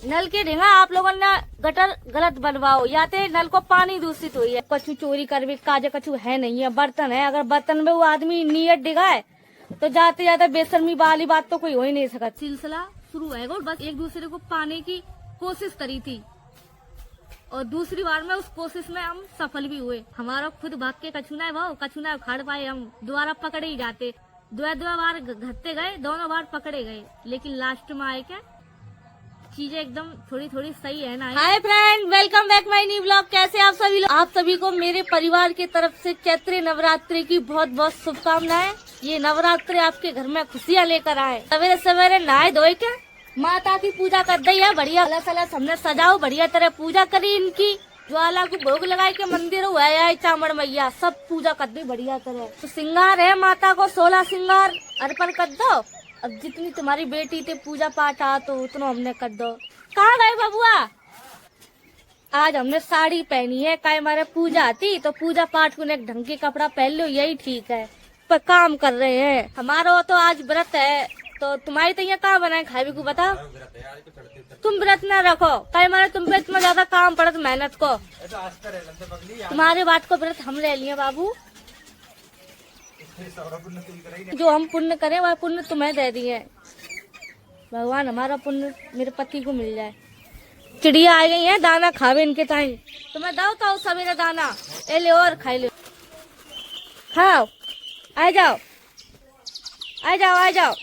नल के ढेंगा आप लोगों ने गटर गलत बनवाओ, या तो नल को पानी दूषित हुई है। कछु चोरी करवे काज कछु है नहीं है, बर्तन है, अगर बर्तन में वो आदमी नीयत डिगाए तो जाते जाते बेशर्मी वाली बात तो कोई हो ही नहीं सकता। सिलसिला शुरू है, बस एक दूसरे को पाने की कोशिश करी थी और दूसरी बार में उस कोशिश में हम सफल भी हुए। हमारा खुद भाग के कछुना उखाड़ पाए, हम दोबारा पकड़े ही जाते। दो बार घटते गए, दोनों बार पकड़े गए, लेकिन लास्ट में आए क्या चीजें एकदम थोड़ी थोड़ी सही है ना। Hi friend, welcome back my new blog. कैसे आप सभी लोग? आप सभी को मेरे परिवार की तरफ से चैत्री नवरात्रि की बहुत बहुत शुभकामनाएं। ये नवरात्रि आपके घर में खुशियाँ लेकर आए। सवेरे सवेरे नहाए धोए के माता की पूजा कर दी है, बढ़िया अलग हमने सजाओ, बढ़िया तरह पूजा करी। इनकी ज्वाला को भोग लगाए के मंदिर हुआ है चामड़ मैया, सब पूजा कर दी बढ़िया तरह। तो श्रृंगार है माता को 16 श्रृंगार अर्पण कर दो। अब जितनी तुम्हारी बेटी थे पूजा पाठ आ तो उतना हमने कर दो। कहाँ गए बबुआ? आज हमने साड़ी पहनी है, काय हमारे पूजा आती तो पूजा पाठ को एक ढंग के कपड़ा पहन लो, यही ठीक है। पर काम कर रहे हैं, हमारा तो आज व्रत है। तो तुम्हारी तैयार कहाँ बनाए खाए को बताओ? तुम व्रत न रखो, काय हमारे तुम पे इतना ज्यादा काम पड़त मेहनत को। तुम्हारे बात को व्रत हम ले लिए बाबू। जो हम पुण्य करें वह पुण्य तुम्हें दे दिए। भगवान हमारा पुण्य मेरे पति को मिल जाए। चिड़िया आ गई है, दाना खावे इनके टाइम। तुम्हें दो तो सवेरे दाना ए ले और खाई लो, खाओ। आ जाओ आ जाओ आ जाओ।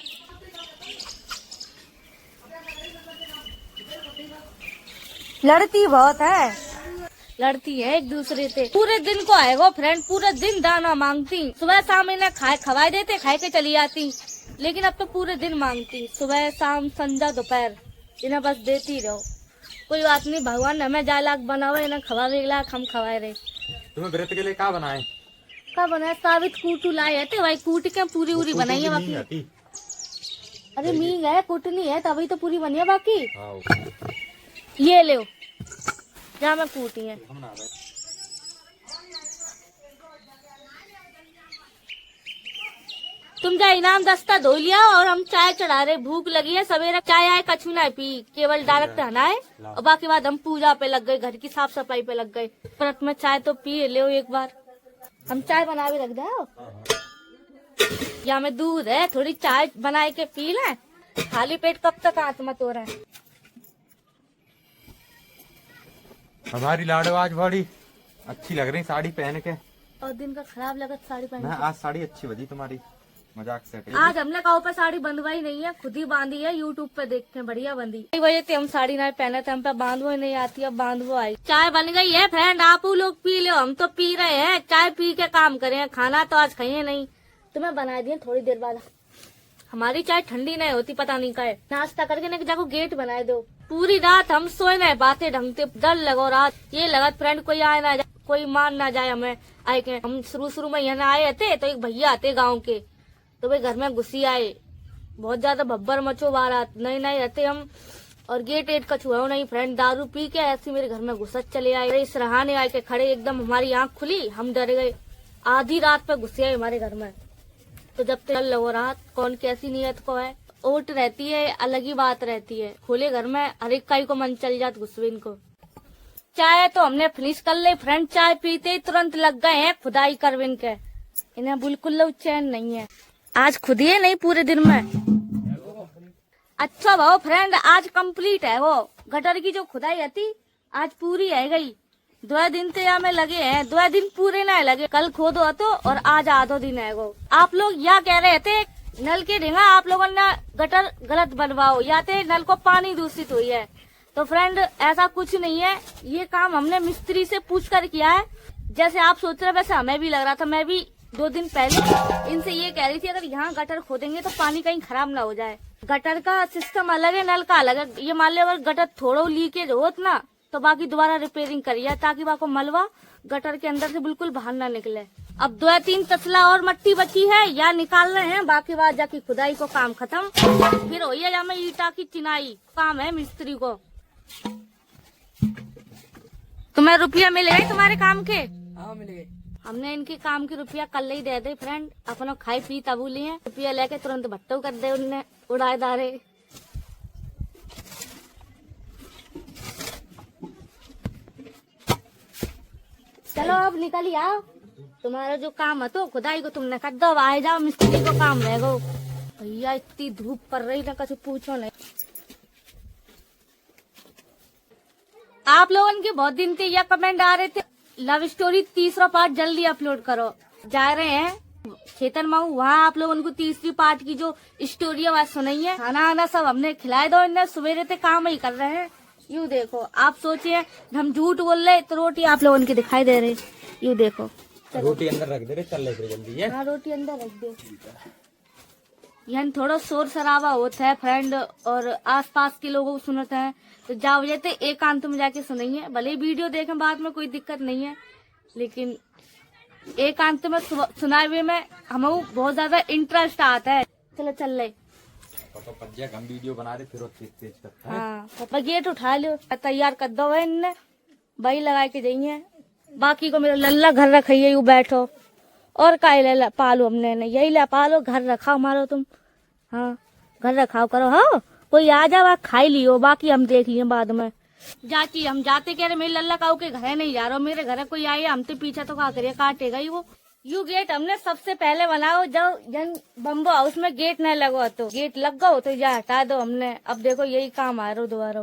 लड़ती बहुत है, लड़ती है एक दूसरे से। पूरे दिन को आएगा फ्रेंड, पूरे दिन दाना मांगती। सुबह शाम इन्हें खवाए देते, खाए के चली जाती, लेकिन अब तो पूरे दिन मांगती। सुबह शाम संध्या दोपहर इन्हें बस देती रहो। कोई बात नहीं, भगवान हमें जा लाख बनावे, इन्हें खवावे लाख हम खवाए रहे। तुम्हें व्रत के लिए क्या बनाए? क्या बनाए? साबित कूटू लाए थे भाई, कूट के पूरी पूरी बनाई है बाकी। अरे मींग है, कुटनी है तभी तो पूरी बनी है बाकी। ये ले जहाँ मैं कूटी है। तुम जा इनाम दस्ता धो लिया और हम चाय चढ़ा रहे। भूख लगी है, सवेरे चाय आए कछु ना पी, केवल डायरेक्ट नहाए और बाकी बाद हम पूजा पे लग गए, घर की साफ सफाई पे लग गए। व्रत में चाय तो पी ले एक बार। हम चाय बना भी रख दो, या में दूध है, थोड़ी चाय बनाए के पी ले। खाली पेट कब तक आत्मा तो रहा है। हमारी लाडो आज बड़ी अच्छी लग रही साड़ी पहन के। और दिन का खराब लगत साड़ी पहन के। आज साड़ी अच्छी बजी तुम्हारी, मजाक से। आज हमने कहो पे साड़ी बंधवाई नहीं है, खुद ही बांधी है, यूट्यूब पे देख के बढ़िया बंधी। वजह से हम साड़ी ना पहने थे, हम पे बांधवो नहीं आती, अब बांधवो आई। चाय बन गई है फ्रेंड, आप लोग पी लो, हम तो पी रहे हैं। चाय पी के काम करे, खाना तो आज खाइए नहीं। तुम्हें बना दिए थोड़ी देर बाद। हमारी चाय ठंडी नहीं होती, पता नहीं क्या। नाश्ता करके ना जाको गेट बनाए दो। पूरी रात हम सोए नहीं, बातें ढंगते, डर लगो रात। ये लगा फ्रेंड कोई आए ना जाए, कोई मान ना जाए हमें आए के। हम शुरू में यहाँ आए थे तो एक भैया आते गाँव के, तो वे घर में घुसी आए। बहुत ज्यादा भब्बर मचो बारात, नहीं रहते हम। और गेट एट का छुआ नहीं फ्रेंड, दारू पी के ऐसे मेरे घर में घुसत चले आए। इस रहाने आए के खड़े, एकदम हमारी आंख खुली, हम डर गए। आधी रात पे घुसे आए हमारे घर में। तो जब तक लगो रात, कौन कैसी नियत को है, ओट रहती है, अलग ही बात रहती है। खोले घर में हर एक का मन चल जात घुसविन को। चाय तो हमने फिनिश कर ली फ्रेंड, चाय पीते ही तुरंत लग गए हैं खुदाई करविन के। इन्हें बिल्कुल चैन नहीं है, आज खुदिए नहीं पूरे दिन में। अच्छा भाव फ्रेंड, आज कंप्लीट है वो गटर की जो खुदाई थी, आज पूरी है गई। 2 दिन तो यहाँ में लगे हैं, 2 दिन पूरे ना लगे। कल खोदो तो और आज आधो दिन है वो। आप लोग यहाँ कह रहे थे नल के ढेंगा आप लोगों ने गटर गलत बनवाओ, या तो नल को पानी दूषित हुई है। तो फ्रेंड ऐसा कुछ नहीं है, ये काम हमने मिस्त्री से पूछ कर किया है। जैसे आप सोच रहे वैसे हमें भी लग रहा था। मैं भी 2 दिन पहले इनसे ये कह रही थी अगर यहाँ गटर खोदेंगे तो पानी कहीं खराब ना हो जाए। गटर का सिस्टम अलग है, नल का अलग है। ये मान लो अगर गटर थोड़ा लीकेज होत ना तो बाकी दोबारा रिपेयरिंग करिए, ताकि बाको मलबा गटर के अंदर से बिल्कुल बाहर ना निकले। अब 2-3 तसला और मट्टी बची है, या निकाल रहे हैं, बाकी बाद जाके खुदाई को काम खत्म। फिर हो या में ईटा की चिनाई काम है मिस्त्री को। तुम्हें रुपया मिले है तुम्हारे काम के? हाँ मिल गए। हमने इनके काम के रुपया कल ही दे दे फ्रेंड, अपना खाई पी तबू लिए। रुपया लेके तुरंत भट्टो कर दे, उनने उड़ाए दारे। चलो अब निकल आओ, तुम्हारा जो काम है तो खुदाई को तुमने कर दो, आए जाओ मिस्त्री को काम रहेगा। भैया इतनी धूप पड़ रही ना कुछ पूछो नहीं। आप लोगों के बहुत दिन से यह कमेंट आ रहे थे लव स्टोरी तीसरा पार्ट जल्दी अपलोड करो। जा रहे हैं चेतन माऊ, वहाँ आप लोगों को तीसरी पार्ट की जो स्टोरी है वह सुनाई है। खाना आना सब हमने खिलाए दो, इन्हें सवेरे से काम ही कर रहे हैं। यूँ देखो, आप सोचिए हम झूठ बोल रहे तो रोटी आप लोगों की दिखाई दे रही। यूँ देखो, रोटी अंदर रख दे रहे, चल रहे जल्दी है। हाँ रोटी अंदर रख दो। यहाँ थोड़ा शोर शराबा होता है फ्रेंड, और आसपास के लोगों को सुनते हैं तो जा वजह से एकांत में जाके सुनाइए। भले ही वीडियो देखें बाद में कोई दिक्कत नहीं है, लेकिन एकांत में सुनाए हुए में हमें बहुत ज्यादा इंटरेस्ट आता है। चलो चल रहे, हम वीडियो बना रहे फिर तेज करता है। हाँ पापा गेट उठा लो, तैयार कर दो इनने, वही लगा के जाइए। बाकी को मेरा लल्ला घर रखिए, यू बैठो और का ले पालो, हमने नहीं यही ले पालो, घर रखाओ मारो तुम। हाँ घर रखाओ करो। हाँ कोई आ जाओ खाई लियो, बाकी हम देख लिए बाद में। जाची हम जाते कह रहे मेरे लल्ला काऊ के घर नहीं जा रहा, मेरे घर कोई आए हमसे पीछा तो क्या करिए, काटेगा ही वो। यू गेट हमने सबसे पहले बनाओ जब जन बम्बो हाउस में गेट नहीं लगो, तो गेट लग गो तो या हटा दो हमने। अब देखो यही काम आ रहा दोबारा,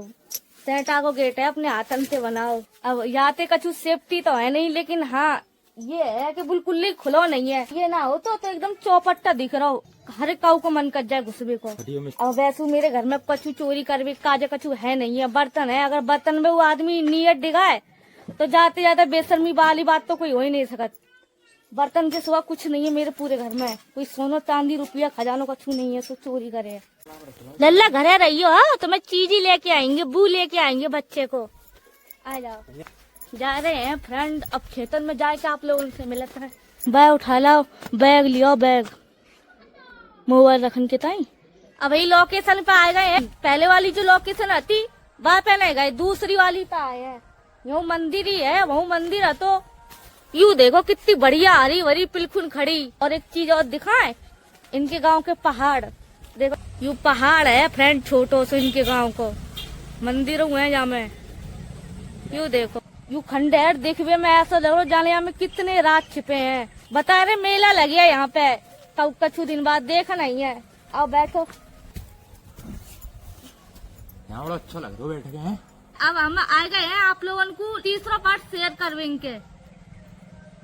सेंटा को गेट है अपने हाथन से बनाओ। अब याते कछु सेफ्टी तो है नहीं, लेकिन हाँ ये है कि बिल्कुल ही खुलो नहीं है। ये ना हो तो एकदम चौपट्टा दिख रहा हो, हर एक काऊ को मन कर जाए घुसबे को। अब वैसे मेरे घर में कछु चोरी करवे काजे कछु है नहीं है, बर्तन है। अगर बर्तन में वो आदमी नीयत डिगाए तो जाते जाते बेशर्मी वाली बात तो कोई हो ही नहीं सकत। बर्तन के सिवा कुछ नहीं है मेरे पूरे घर में, कोई सोनो चांदी रुपया खजानो कछु नहीं है, तो चोरी करे। लल्ला घरे रहियो, हाँ तो मैं चीज ही लेके आएंगे, बू लेके आएंगे बच्चे को। आ जाओ, जा रहे हैं फ्रेंड अब खेतन में जाके आप लोगों से मिलते हैं। बैग उठा लाओ, बैग लियो, बैग मोबाइल रखन के ताई। अब वही लोकेशन पे आ गए हैं। पहले वाली जो लोकेशन आती वहाँ पे नहीं गए, दूसरी वाली पे आए हैं। यो मंदिर ही है, वो मंदिर है। तो यू देखो कितनी बढ़िया हरी भरी बिल्कुल खड़ी। और एक चीज और दिखाए, इनके गांव के पहाड़ देखो, यू पहाड़ है फ्रेंड छोटो से इनके गांव को, मंदिर हुए जहाँ में। यू देखो यू खंडेर देखने में ऐसा लग रहा जाने यहाँ में कितने रात छिपे हैं। बता रहे मेला लग गया यहाँ पे, तब कछु दिन बाद देखा नहीं है। आओ बैठो, यहाँ बड़ा अच्छा लग रहा है बैठ गए हैं। अब हम आ गए हैं आप लोगों को तीसरा पार्ट शेयर करवेंगे के।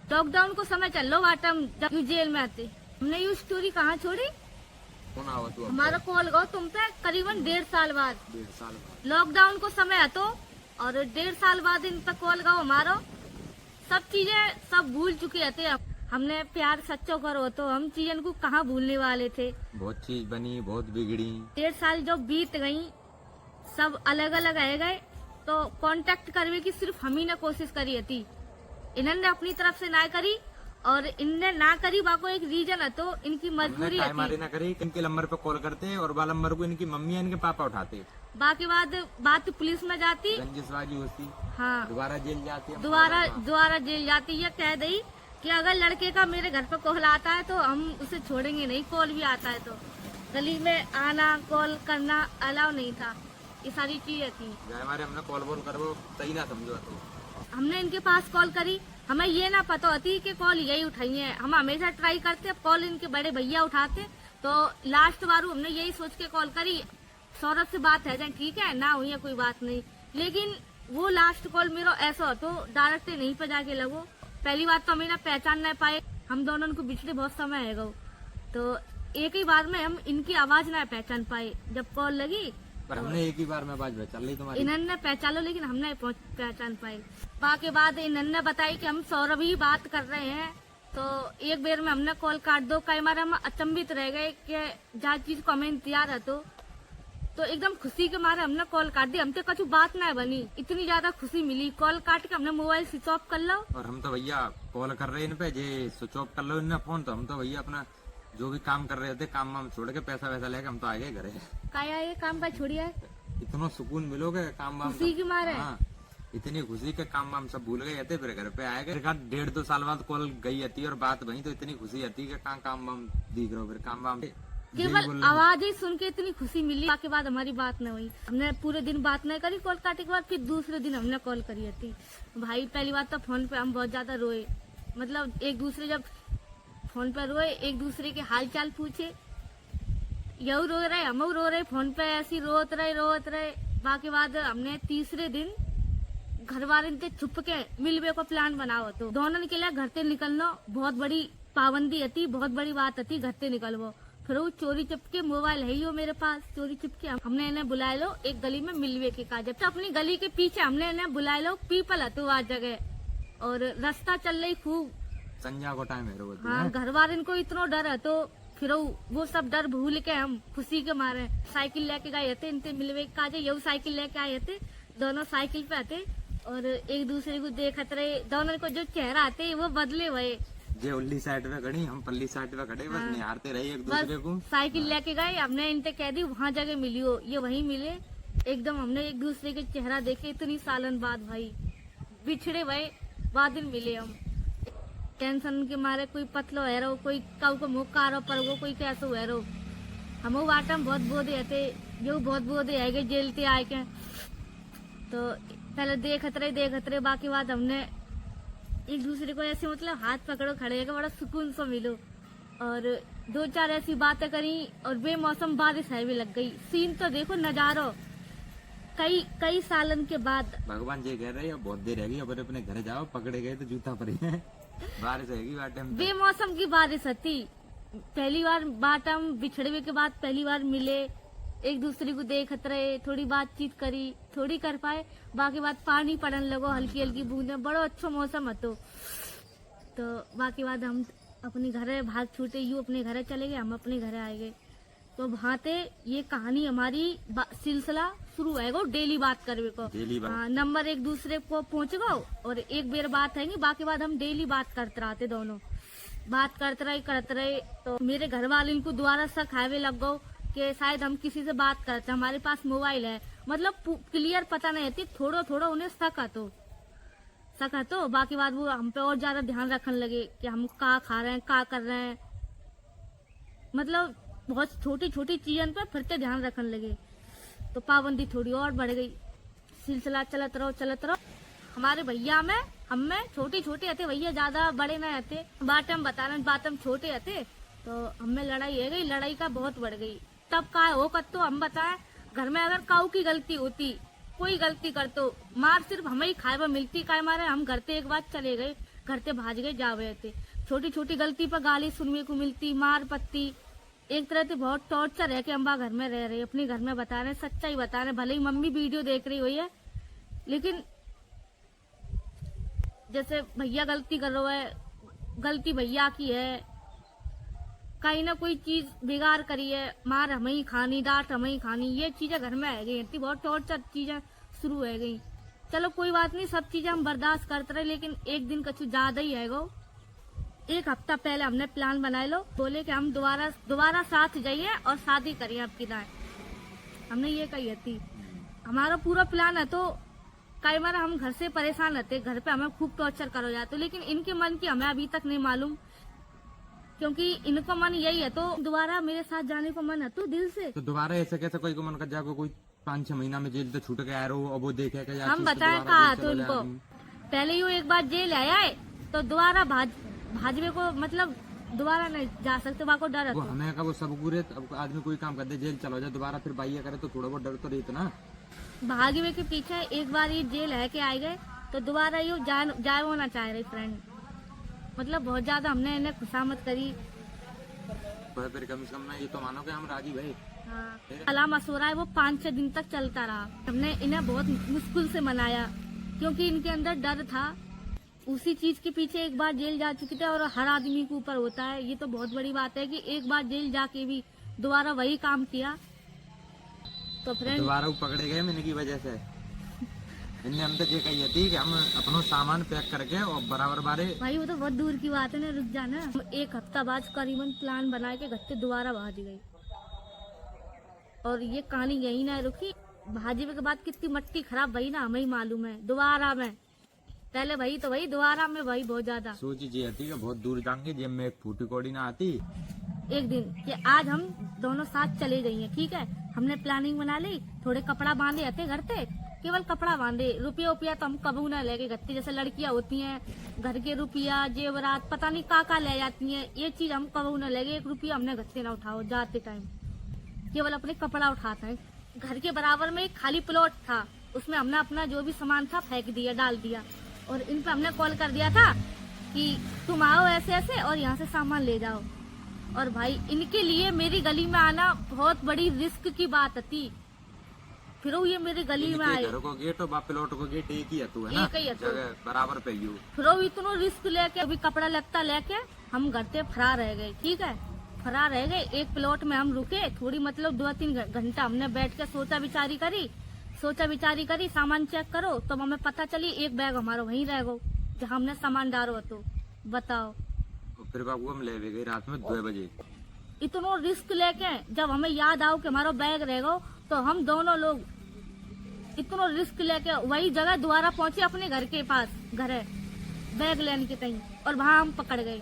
लॉकडाउन को समय चल लो वाटम जब जेल में आते, हमने ये स्टोरी कहाँ छोड़ी। हमारा कॉल गो तुम पे करीबन 1.5 साल बाद, लॉकडाउन को समय है तो, और 1.5 साल बाद इन पे कॉल गो हमारो। सब चीजें सब भूल चुके थे, हमने प्यार सच्चो करो तो हम चीजन को कहाँ भूलने वाले थे। बहुत चीज बनी, बहुत बिगड़ी। 1.5 साल जो बीत गई, सब अलग अलग रह गए, तो कांटेक्ट करने की सिर्फ हम ही ने कोशिश करी थी। इन्होंने अपनी तरफ से ना करी, और इनने ना करी बाको एक रीजन है, तो इनकी मजबूरी है। ना करी, इनके नंबर पे कॉल करते और बाल नंबर को इनकी मम्मी या इनके पापा उठाते। बाकी बात पुलिस में जाती, रंजिशबाजी होती, हाँ दोबारा जेल जाती, दोबारा जेल जाती। ये कह दी कि अगर लड़के का मेरे घर पर कॉल आता है तो हम उसे छोड़ेंगे नहीं, कॉल भी आता है तो। गली में आना कॉल करना अलाउ नहीं था, ये सारी चीजें थी। हमारे हमने कॉल वॉल करो सही ना समझो, तो हमने इनके पास कॉल करी, हमें ये ना पता होती कि कॉल यही उठाई है। हम हमेशा ट्राई करते, कॉल इनके बड़े भैया उठाते। तो लास्ट बार हमने यही सोच के कॉल करी, सौरभ से बात है जाए, ठीक है ना हुई है कोई बात नहीं। लेकिन वो लास्ट कॉल मेरा ऐसा हो तो डायरेक्ट नहीं पे जाके लगो। पहली बात तो हमें ना पहचान नहीं पाए, हम दोनों को पिछले बहुत समय है गो, तो एक ही बार में हम इनकी आवाज ना पहचान पाए। जब कॉल लगी पर हमने एक ही बार में आवाज पहचान ली तुम्हारी, इन्होंने पहचान लो, लेकिन हमने पहचान पाई। बाकी बाद इन्होंने बताई कि हम सौरभ ही बात कर रहे हैं। तो एक बेर में हमने कॉल काट दो, कई बार हम अचंभित रह गए कि जहाँ चीज को हमें इंतजार है, तो एकदम खुशी के मारे हमने कॉल काट दी। हमसे कुछ बात ना बनी, इतनी ज्यादा खुशी मिली, कॉल काट के हमने मोबाइल स्विच ऑफ कर लो। और हम तो भैया कॉल कर रहे हैं इन पे, जे स्विच ऑफ कर लो इनने फोन, तो हम तो भैया अपना जो भी काम कर रहे थे काम वाम छोड़ के पैसा वैसा लेके हम तो आ गए घरे। काया ये काम का छोड़िए, इतना सुकून मिलोगे काम वाम खुशी के मारे। हाँ, इतनी खुशी के काम वाम सब भूल गए थे, फिर घर पे आए गए। 1.5-2 साल बाद कॉल गई आती और बात वही, तो इतनी खुशी आती कि काम वाम दिख रहा हो, फिर काम वाम केवल आवाज ही सुन के इतनी खुशी मिली। के बाद हमारी बात न हुई, हमने पूरे दिन बात नहीं करी। कॉल काटे के बाद फिर दूसरे दिन हमने कॉल करी थी। भाई पहली बात तो फोन पे हम बहुत ज्यादा रोए, मतलब एक दूसरे जब फोन पर रोए, एक दूसरे के हाल चाल पूछे, यू रो रहे हम रो रहे, फोन पे ऐसी रोत रहे। बाकी बाद हमने तीसरे दिन घर वाले से छुप के मिलवे को प्लान बनाओ, तो दोनों के लिए घर से निकलना बहुत बड़ी पाबंदी थी, बहुत बड़ी बात थी घर से निकलवो। फिर वो चोरी चुपके मोबाइल है ही मेरे पास, चोरी चुपके हमने इन्हें बुलाए लो एक गली में मिलवे के काज, तो अपनी गली के पीछे हमने इन्हें बुलाए लो पीपल है तो आज जगह, और रास्ता चल रही खूब संध्या को टाइम है रोज। हाँ, घर वाले को इतना डर है, तो फिर वो सब डर भूल के हम खुशी के मारे साइकिल लेके गए थे इनसे मिलवे के काज। यू साइकिल लेके आए थे, दोनों साइकिल पे आते और एक दूसरे को देखते रहे। दोनों को जो चेहरा आते वो बदले हुए, जे उल्ली साइड पे खड़ी, हम पल्ली साइड पे खड़े, बस निहारते रहे एक दूसरे को। साइकिल लेके गए, हमने इनसे कह दी वहाँ जगह मिली हो, ये वहीं मिले। एकदम हमने एक दूसरे के चेहरा देखे इतनी सालन बाद, भाई बिछड़े हुए बाद दिन मिले हम। टेंशन के मारे कोई पतलो है रहो, कोई कऊ को मुँह कारो पर वो कोई कैसे है रहो। हम बाटम बहुत बोधे थे, जो बहुत बोधे है जेल से आए के, तो पहले देखते रहे। बाकी बात हमने एक दूसरे को ऐसे मतलब हाथ पकड़ो खड़े के बड़ा सुकून सा मिलो, और 2-4 ऐसी बातें करी, और बेमौसम बारिश है भी लग गई। सीन तो देखो नजारो कई सालन के बाद। भगवान जी कह रहे हैं बहुत देर रहेगी, अब अपने घर जाओ, पकड़े गए तो जूता पड़े बारिश रहेगी बाटे में। बेमौसम की बारिश थी, पहली बार बाटम बिछड़वे के बाद पहली बार मिले, एक दूसरे को देखत रहे, थोड़ी बातचीत करी, थोड़ी कर पाए। बाकी बात पानी पड़न लगो, हल्की हल्की बूंदें, बड़ो अच्छा मौसम હતો। तो बाकी बात हम अपने घर भाग छूटे, यू अपने घर चले गए, हम अपने घर आए गए। तो भाते ये कहानी हमारी सिलसिला शुरू है गो डेली बात करवे को। नंबर एक दूसरे को पहुंच गो, और एक बेर बात है, बाकी बात हम डेली बात करते रहते, दोनों बात करते रहे। तो मेरे घर वाले इनको दोबारा शक हावे लग गो कि शायद हम किसी से बात करते, हमारे पास मोबाइल है, मतलब क्लियर पता नहीं होती, थोड़ा उन्हें शक है तो बाकी बात वो हम पे और ज्यादा ध्यान रखने लगे कि हम का खा रहे हैं, का कर रहे हैं, मतलब बहुत छोटी चीजों पर फिर से ध्यान रखने लगे। तो पाबंदी थोड़ी और बढ़ गई, सिलसिला चलत रहो। हमारे भैया में हम में छोटे आते, भैया ज्यादा बड़े न आते, बातम बता रहे बातम छोटे आते, तो हमें लड़ाई है गई, लड़ाई का बहुत बढ़ गई। तब का हो तो हम बताएं, घर में अगर काऊ की गलती होती, कोई गलती कर तो मार सिर्फ हमें ही खाए मिलती, काय मारे हम घर से एक बार चले गए, घर से भाज गए, जा गए थे। छोटी गलती पर गाली सुनने को मिलती, मार पत्ती, एक तरह से बहुत टॉर्चर है कि हम घर में रह रहे, अपने घर में बता रहे, सच्चाई बता रहे, भले ही मम्मी वीडियो देख रही हुई है, लेकिन जैसे भैया गलती कर रहा है, गलती भैया की है, कहीं ना कोई चीज बिगाड़ करी है, मार हमें ही खानी, डांट हमें ही खानी, ये चीजें घर में आ गई, बहुत टॉर्चर चीजें शुरू हो गई। चलो कोई बात नहीं, सब चीजें हम बर्दाश्त करते रहे, लेकिन एक दिन कछु ज्यादा ही है गो। एक हफ्ता पहले हमने प्लान बनाए लो, बोले कि हम दोबारा साथ जाइए और शादी करिए आपकी राय, हमने ये कही थी। हमारा पूरा प्लान है, तो कई बार हम घर से परेशान रहते, घर पे हमें खूब टॉर्चर करो जाते, लेकिन इनके मन की हमें अभी तक नहीं मालूम, क्योंकि इनका मन यही है, तो दोबारा मेरे साथ जाने को मन है तो दिल से। तो दोबारा ऐसे कैसे कोई को मन कर जाएगा, कोई 5-6 महीना में जेल तो छूट के आ रहे हो, अब वो देखे हम बताए कहा तो इनको, पहले यू एक बार जेल आया है, तो दोबारा भाजपे को मतलब दोबारा नहीं जा सकते, वहाँ को डर है। हमें का वो सब पूरे आदमी कोई काम कर दे, जेल चलो जाए, दोबारा फिर बाइया करे तो थोड़ा बहुत डर तो रहता ना। भागवे के पीछे एक बार ये जेल है के आए गए, तो दोबारा यू जाए वो ना चाह रही फ्रेंड, मतलब बहुत ज्यादा हमने इन्हें खुशामद करी। फिर कम से कम ना ये तो मानो कि हम राजी भाई। हाँ, अला मशवरा है वो 5-6 दिन तक चलता रहा, हमने इन्हें बहुत मुश्किल से मनाया, क्योंकि इनके अंदर डर था, उसी चीज के पीछे एक बार जेल जा चुके थे, और हर आदमी के ऊपर होता है, ये तो बहुत बड़ी बात है कि एक बार जेल जाके भी दोबारा वही काम किया। तो फ्रेंड दोबारा वो पकड़े गए मैंने की वजह से, इनने हम तो ये कही थी कि हम अपना सामान पैक करके और बराबर बारे। भाई वो तो बहुत दूर की बात है ना, रुक जाना। एक हफ्ता बाद करीबन प्लान बना के घर से दोबारा भाज गई, और ये कहानी यही ना रुकी, भाजपे के बाद कितनी मट्टी खराब भई ना हमें ही मालूम है। दोबारा में पहले वही तो वही, दोबारा में वही बहुत ज्यादा सोची जी थी कि बहुत दूर जाएंगे, जेब में एक फूटी कौड़ी ना आती, एक दिन कि आज हम दोनों साथ चले गई हैं, ठीक है। हमने प्लानिंग बना ली, थोड़े कपड़ा बांधे आते घर पे, केवल कपड़ा बांधे, रुपया तो हम कबू ना लेके गत्ते, जैसे लड़कियां होती हैं घर के रुपया जेवरात पता नहीं का ले जाती हैं, ये चीज हम कबू ना लेके, 1 रुपया हमने गत्ते ना उठाओ जाते टाइम, केवल अपने कपड़ा उठाते हैं। घर के बराबर में एक खाली प्लॉट था, उसमें हमने अपना जो भी सामान था फेंक दिया, डाल दिया, और इन पे हमने कॉल कर दिया था कि तुम आओ ऐसे ऐसे और यहाँ से सामान ले जाओ। और भाई इनके लिए मेरी गली में आना बहुत बड़ी रिस्क की बात थी। फिर वो ये मेरी गली में आए, घर को गेट और प्लॉट को गेट एक ही है तू, है ना, एक ही है तू। जगह बराबर पे यू। फिर वो इतना रिस्क लेके अभी कपड़ा लगता लेके हम घर से फरार रह गए, ठीक है। फरार रह गए, एक प्लॉट में हम रुके थोड़ी, मतलब 2-3 घंटा हमने बैठ के सोचा विचारी करी, सामान चेक करो तो हमें पता चली एक बैग हमारा वहीं रह गो जहाँ हमने सामान डालो, तो बताओ। फिर बाबू हम ले गए रात में 2 बजे। इतना रिस्क लेके जब हमें याद आओ कि हमारा बैग रह गो, तो हम दोनों लोग इतना रिस्क लेके वही जगह दोबारा पहुंचे अपने घर के पास, घर है बैग लेने के कहीं, और वहाँ हम पकड़ गए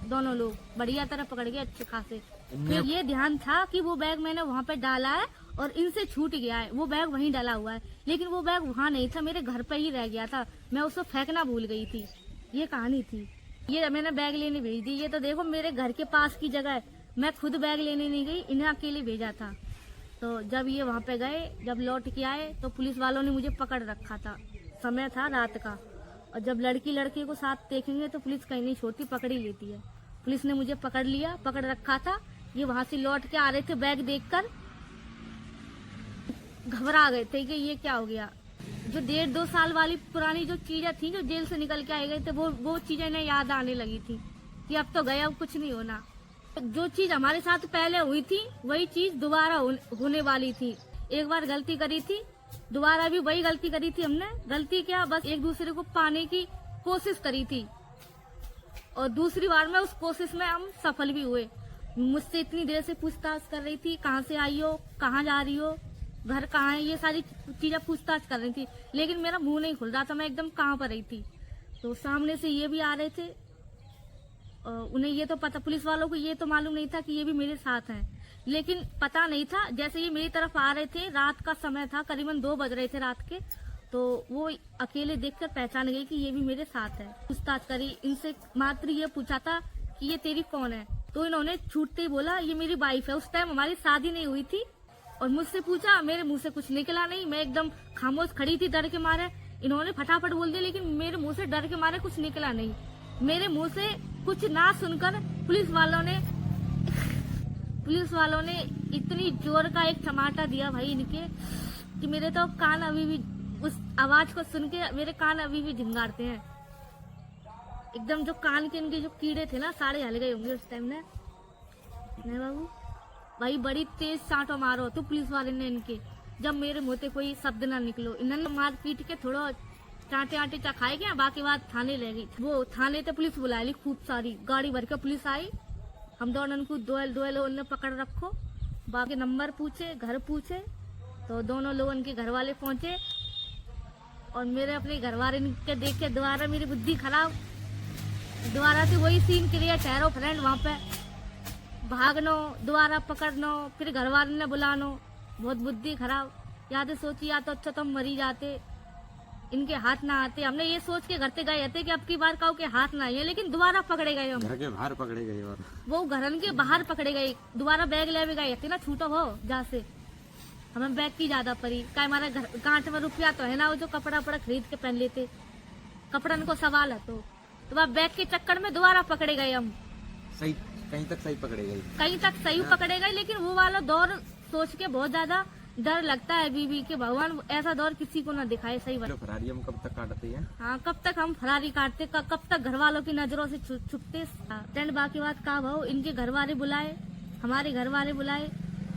दोनों लोग, बढ़िया तरह पकड़ गए अच्छे खासे। फिर ये ध्यान था कि वो बैग मैंने वहाँ पे डाला है और इनसे छूट गया है, वो बैग वहीं डाला हुआ है, लेकिन वो बैग वहाँ नहीं था, मेरे घर पे ही रह गया था, मैं उसको फेंकना भूल गई थी, ये कहानी थी। ये मैंने बैग लेने भेज दी, ये तो देखो मेरे घर के पास की जगह है, मैं खुद बैग लेने नहीं गई, इन्हें अकेले भेजा था। तो जब ये वहाँ पे गए, जब लौट के आए तो पुलिस वालों ने मुझे पकड़ रखा था, समय था रात का, और जब लड़की लड़के को साथ देखेंगे तो पुलिस कहीं नहीं छोड़ती, पकड़ ही लेती है। पुलिस ने मुझे पकड़ लिया, पकड़ रखा था। ये वहाँ से लौट के आ रहे थे, बैग देखकर घबरा गए थे कि ये क्या हो गया। जो 1.5-2 साल वाली पुरानी जो चीजें थी जो जेल से निकल के आए गए थे, वो चीजें इन्हें याद आने लगी थी कि अब तो गए, अब कुछ नहीं होना। जो चीज हमारे साथ पहले हुई थी वही चीज दोबारा होने वाली थी। एक बार गलती करी थी, दोबारा भी वही गलती करी थी हमने। गलती क्या, बस एक दूसरे को पाने की कोशिश करी थी, और दूसरी बार में उस कोशिश में हम सफल भी हुए। मुझसे इतनी देर से पूछताछ कर रही थी, कहाँ से आई हो, कहाँ जा रही हो, घर कहाँ है, ये सारी चीजें पूछताछ कर रही थी, लेकिन मेरा मुंह नहीं खुल रहा था, मैं एकदम कहाँ पर रही थी। तो सामने से ये भी आ रहे थे, उन्हें ये तो पता, पुलिस वालों को ये तो मालूम नहीं था कि ये भी मेरे साथ हैं, लेकिन पता नहीं था। जैसे ये मेरी तरफ आ रहे थे, रात का समय था, करीबन 2 बज रहे थे रात के, तो वो अकेले देखकर पहचान गई कि ये भी मेरे साथ है। पूछताछ करी, इनसे मात्र ये पूछा था कि ये तेरी कौन है, तो इन्होंने छूटते ही बोला ये मेरी वाइफ है। उस टाइम हमारी शादी नहीं हुई थी, और मुझसे पूछा, मेरे मुंह से कुछ निकला नहीं, मैं एकदम खामोश खड़ी थी डर के मारे। इन्होंने फटाफट बोल दिया, लेकिन मेरे मुंह से डर के मारे कुछ निकला नहीं। मेरे मुंह से कुछ ना सुनकर पुलिस वालों ने इतनी जोर का एक चमाटा दिया भाई इनके, कि मेरे तो कान अभी भी उस आवाज को सुन के मेरे कान अभी भी झिंगारते हैं एकदम। जो कान के इनके जो कीड़े थे ना, सारे हल गए होंगे उस टाइम में। नहीं बाबू भाई, बड़ी तेज चांटो मारो तो पुलिस वाले ने इनके, जब मेरे मुंह से कोई शब्द ना निकलो। इन्होंने मार पीट के थोड़ा चाटे आटे चखाए गया, बाकी बात थाने ले गई। वो थाने से पुलिस बुला ली, खूब सारी गाड़ी भर के पुलिस आई। हम दोनों को दोल पकड़ रखो, बाकी नंबर पूछे, घर पूछे, तो दोनों लोग उनके घर वाले पहुंचे, और मेरे अपने घर वाले के देख के दोबारा मेरी बुद्धि खराब, दोबारा से वही सीन क्रिएट ठहरो फ्रेंड, वहाँ पे भागनो, दोबारा पकड़नो, फिर घर वाले ने बुलानो, बहुत बुद्धि खराब। याद सोची, या तो अच्छा तुम मरी जाते, इनके हाथ ना आते। हमने ये सोच के घर से गए थे कि अब की बार काऊ के हाथ ना आए, लेकिन दोबारा पकड़े गए हम, घर के बाहर पकड़े गए, और वो घरन के बाहर पकड़े गए। दोबारा बैग ले भी गए थे ना, छूटो हो जहाँ से, हमें बैग की ज्यादा पड़ी। क्या हमारा घर गांठ में रुपया तो है ना, वो जो कपड़ा खरीद के पहन लेते, कपड़न को सवाल है। तो वह बैग के चक्कर में दोबारा पकड़े गए हम। सही कहीं तक सही पकड़े गए, कहीं तक सही पकड़े गए, लेकिन वो वाला दौर सोच के बहुत ज्यादा डर लगता है बीबी के, भगवान ऐसा दौर किसी को ना दिखाए। सही बात। फरारी हम कब तक काटते हैं? हाँ, कब तक हम फरारी काटते, कब तक घर वालों की नजरों से छुपते। टेंड बाकी बात का भाव, इनके घर वाले बुलाए, हमारे घर वाले बुलाए।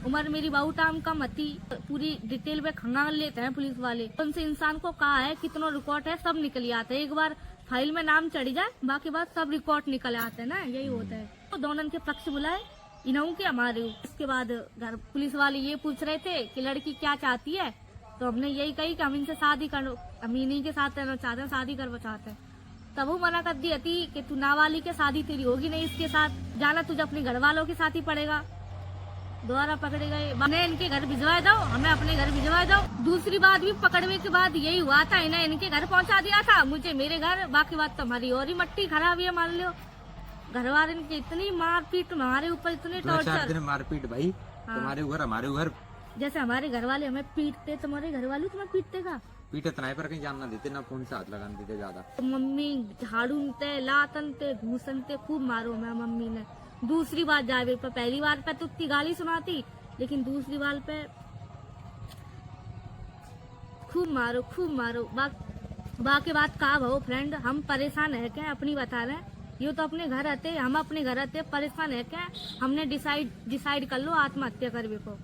उम्र मेरी बहुत टाइम कम थी, पूरी डिटेल में खंगाल लेते हैं पुलिस वाले। उनसे इंसान को कहा है कितना रिकॉर्ड है, सब निकल आते हैं। एक बार फाइल में नाम चढ़ जाए, बाकी बात सब रिकॉर्ड निकल आते हैं ना, यही होता है। तो दोनों के पक्ष बुलाए, इन्हों के हमारे। उसके बाद घर पुलिस वाले ये पूछ रहे थे कि लड़की क्या चाहती है, तो हमने यही कही कि हम इनसे शादी करो, हम इन्हीं के साथ रहना चाहते हैं, शादी करना चाहते हैं। तब वो मना कर दी थी कि तू नाबालिग के शादी तेरी होगी नहीं इसके साथ। जाना तुझे अपने घर वालों के साथ ही पड़ेगा। दोबारा पकड़े गए, मैंने इनके घर भिजवा दो, हमें अपने घर भिजवा दो। दूसरी बात भी पकड़ने के बाद यही हुआ था, इन्हें इनके घर पहुंचा दिया था, मुझे मेरे घर। बाकी बात तो हमारी और ही मट्टी खराब है, मान लो। घर वाले इनकी इतनी मारपीट, हमारे ऊपर इतने 2-4 टॉर्चर। दिन मारपीट भाई, हाँ। तुम्हारे घर हमारे घर जैसे हमारे घर वाले हमें पीटते, तुम्हारे घर वाले तुम्हें पीटते का? पीटे तनाई पर कहीं जान ना देते, ना फोन से हाथ लगाने देते ज्यादा। तो मम्मी झाड़ू ते, लातन ते, घूसन ते, खूब मारो मैं मम्मी ने। दूसरी बार जावे पर, पहली बार पे तो इतनी गाली सुनाती, लेकिन दूसरी बार पे खूब मारो, खूब मारो। बाकी बात का भाव फ्रेंड, हम परेशान है क्या अपनी बता रहे हैं। ये तो अपने घर आते, हम अपने घर आते परेशान है क्या। हमने डिसाइड कर लो आत्महत्या करवे को।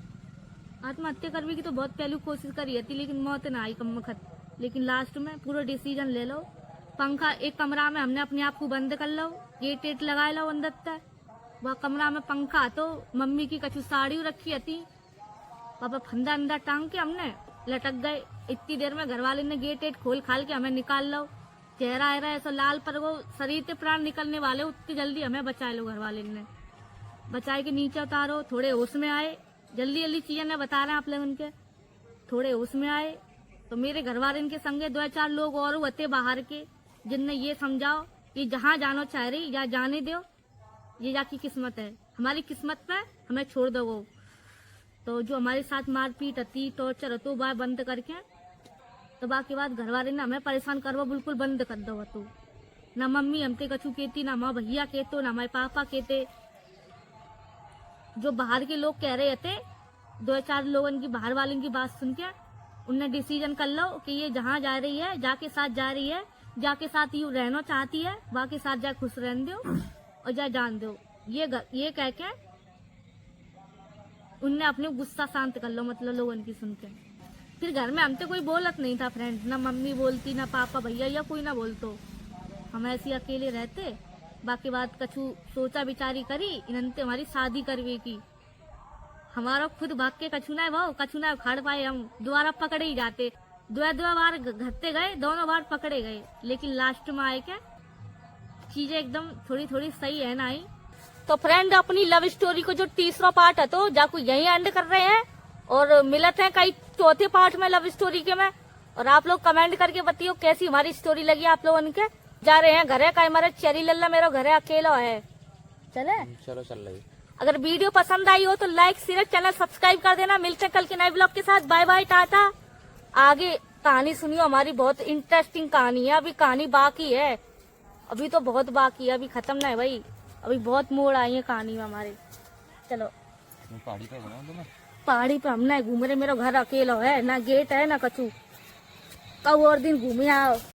आत्महत्या करने की तो बहुत पहले कोशिश करी थी, लेकिन मौत ना आई कम वक्त। लेकिन लास्ट में पूरा डिसीजन ले लो। पंखा एक कमरा में हमने अपने आप को बंद कर लो, गेट टेट लगा लो अंदर तक। वह कमरा में पंखा तो मम्मी की कछु साड़ी रखी थी, पापा फंदा अंदर टांग के हमने लटक गए। इतनी देर में घर वाले ने गेट टेट खोल खाल के हमें निकाल लो। चेहरा है ऐसा लाल, पर वो शरीर से प्राण निकलने वाले, उतनी जल्दी हमें बचा लो। घर वाले ने बचाए के नीचे उतारो, थोड़े होश में आए। जल्दी जल्दी चीजें ने बता रहे हैं आप लोग उनके, थोड़े होश में आए। तो मेरे घर वाले इनके संगे 2-4 लोग और होते बाहर के, जिनने ये समझाओ कि जहाँ जानो चाह रही या जाने दो, ये जाकी किस्मत है, हमारी किस्मत पे हमें छोड़ दो। वो तो जो हमारे साथ मारपीट होती, टॉर्चर होती, वो बात बंद करके, तो बाकी बात घर वाले ने हमें परेशान करवा बिल्कुल बंद कर दो। तो ना मम्मी हमते कछु कहती, ना माँ भैया कहते, ना हमारे पापा कहते। जो बाहर के लोग कह रहे थे, 2-4 लोगों की, बाहर वालों की बात सुन के उनने डिसीजन कर लो कि ये जहाँ जा रही है, जाके साथ जा रही है, जाके साथ यूँ रहना चाहती है, बाकी साथ जा खुश रहने दो और जा जान दो। ये कह के उनने अपने गुस्सा शांत कर लो, मतलब लोगों की सुन के। फिर घर में हमसे कोई बोलत नहीं था फ्रेंड, ना मम्मी बोलती, ना पापा भैया या कोई ना बोलतो। हम ऐसे अकेले रहते। बाकी बात कछु सोचा विचारी करी, इनते हमारी शादी करवे की। हमारा खुद भाग के कछु ना खाड़ पाए, हम दोबारा पकड़े ही जाते। 2 बार घटते गए, दोनों बार पकड़े गए, लेकिन लास्ट में आए क्या चीजें एकदम थोड़ी थोड़ी सही है ना आई। तो फ्रेंड अपनी लव स्टोरी को जो तीसरा पार्ट है तो जाको यही एंड कर रहे हैं, और मिलते हैं कई चौथे पार्ट में लव स्टोरी के में। और आप लोग कमेंट करके बताइए कैसी हमारी स्टोरी लगी आप लोगों के। जा रहे हैं घरे का, हमारे चेरी लल्ला मेरा घरे अकेला है। चले चलो चल रही। अगर वीडियो पसंद आई हो तो लाइक शेयर, चैनल सब्सक्राइब कर देना। मिलते हैं कल के नए ब्लॉग के साथ। बाय बाय, टाटा। आगे कहानी सुनियो, हमारी बहुत इंटरेस्टिंग कहानी है, अभी कहानी बाकी है, अभी तो बहुत बाकी है, अभी खत्म ना है भाई, अभी बहुत मोड़ आई है कहानी में हमारे। चलो पहाड़ी पे बना दो। पहाड़ी पे हम ना घूम रहे, मेरा घर अकेला है, ना गेट है ना कछु। कब और दिन घूमे आओ।